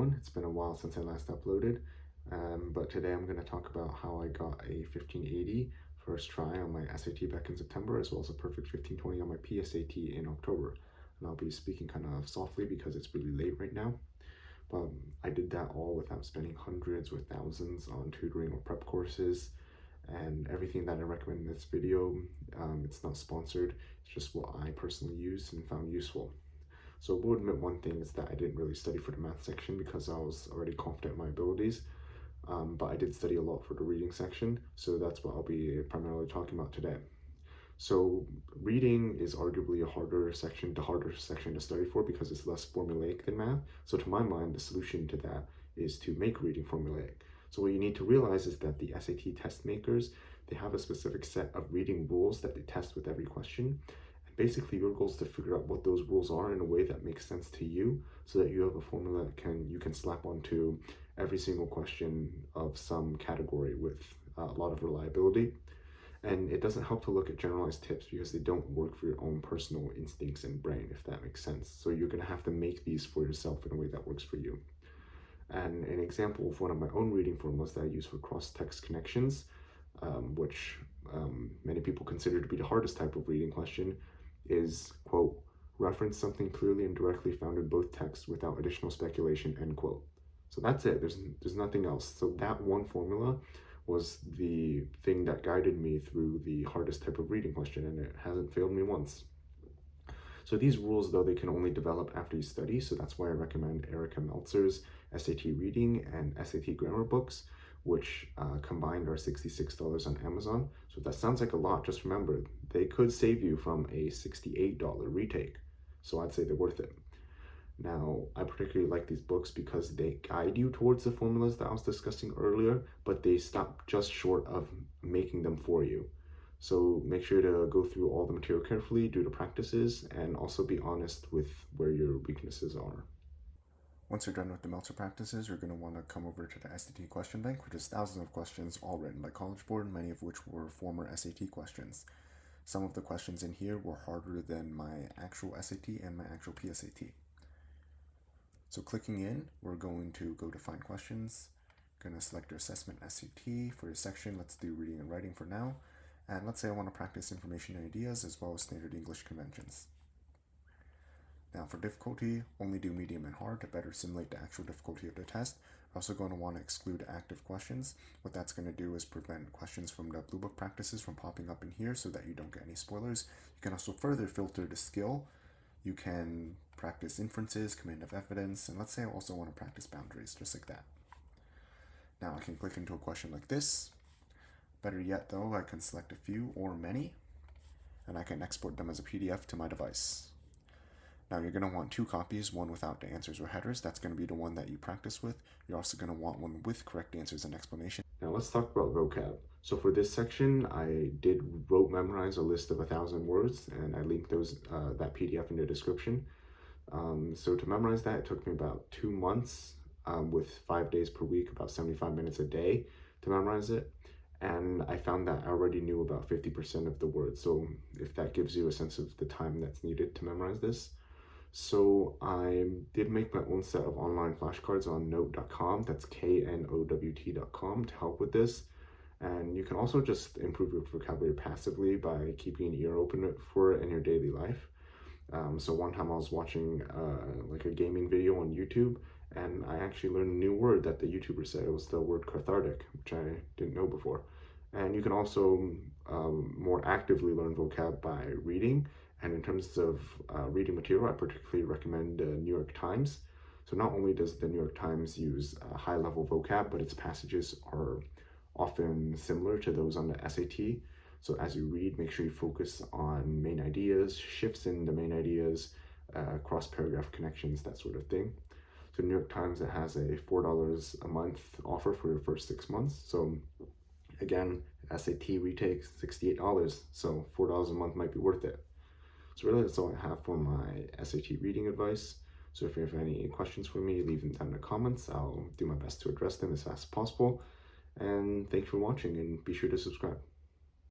everyone. It's been a while since I last uploaded, but today I'm going to talk about how I got a 1580 first try on my SAT back in September, as well as a perfect 1520 on my PSAT in October. And I'll be speaking kind of softly because it's really late right now, but I did that all without spending hundreds or thousands on tutoring or prep courses. And everything that I recommend in this video, it's not sponsored, it's just what I personally used and found useful. So I will admit one thing is that I didn't really study for the math section because I was already confident in my abilities, but I did study a lot for the reading section, so that's what I'll be primarily talking about today. So reading is arguably the harder section to study for because it's less formulaic than math. So to my mind, the solution to that is to make reading formulaic. So what you need to realize is that the SAT test makers, they have a specific set of reading rules that they test with every question. Basically, your goal is to figure out what those rules are in a way that makes sense to you, so that you have a formula that you can slap onto every single question of some category with a lot of reliability. And it doesn't help to look at generalized tips because they don't work for your own personal instincts and brain, if that makes sense. So you're going to have to make these for yourself in a way that works for you. And an example of one of my own reading formulas that I use for cross-text connections, which many people consider to be the hardest type of reading question, is, quote, reference something clearly and directly found in both texts without additional speculation, end quote. So that's it. There's nothing else. So that one formula was the thing that guided me through the hardest type of reading question, and it hasn't failed me once. So these rules, though, they can only develop after you study, so that's why I recommend Erica Meltzer's SAT Reading and SAT Grammar books, which combined are $66 on Amazon. So if that sounds like a lot, just remember, they could save you from a $68 retake. So I'd say they're worth it. Now, I particularly like these books because they guide you towards the formulas that I was discussing earlier, but they stop just short of making them for you. So make sure to go through all the material carefully, do the practices, and also be honest with where your weaknesses are. Once you're done with the Meltzer practices, you're going to want to come over to the SAT question bank, which is thousands of questions all written by College Board, many of which were former SAT questions. Some of the questions in here were harder than my actual SAT and my actual PSAT. So clicking in, we're going to go to Find Questions. Going to select your assessment SAT. For your section, let's do reading and writing for now. And let's say I want to practice information and ideas as well as standard English conventions. Now for difficulty, only do medium and hard to better simulate the actual difficulty of the test. You're also going to want to exclude active questions. What that's going to do is prevent questions from the Blue Book practices from popping up in here so that you don't get any spoilers. You can also further filter the skill. You can practice inferences, command of evidence, and let's say I also want to practice boundaries, just like that. Now I can click into a question like this. Better yet though, I can select a few or many, and I can export them as a PDF to my device. Now you're going to want two copies, one without the answers or headers. That's going to be the one that you practice with. You're also going to want one with correct answers and explanation. Now let's talk about vocab. So for this section, I did rote memorize a list of 1,000 words, and I linked that PDF in the description. So to memorize that, it took me about 2 months with 5 days per week, about 75 minutes a day to memorize it. And I found that I already knew about 50% of the words. So if that gives you a sense of the time that's needed to memorize this. So I did make my own set of online flashcards on note.com, that's knowt.com, to help with this. And you can also just improve your vocabulary passively by keeping an ear open for it in your daily life. So one time I was watching like a gaming video on YouTube, and I actually learned a new word that the YouTuber said. It was the word cathartic, which I didn't know before. And you can also more actively learn vocab by reading. And in terms of reading material, I particularly recommend the New York Times. So not only does the New York Times use high-level vocab, but its passages are often similar to those on the SAT. So as you read, make sure you focus on main ideas, shifts in the main ideas, cross-paragraph connections, that sort of thing. So New York Times, it has a $4 a month offer for your first 6 months. So again, SAT retake $68, so $4 a month might be worth it. So really that's all I have for my SAT reading advice. So if you have any questions for me, leave them down in the comments. I'll do my best to address them as fast as possible. And thanks for watching, and be sure to subscribe.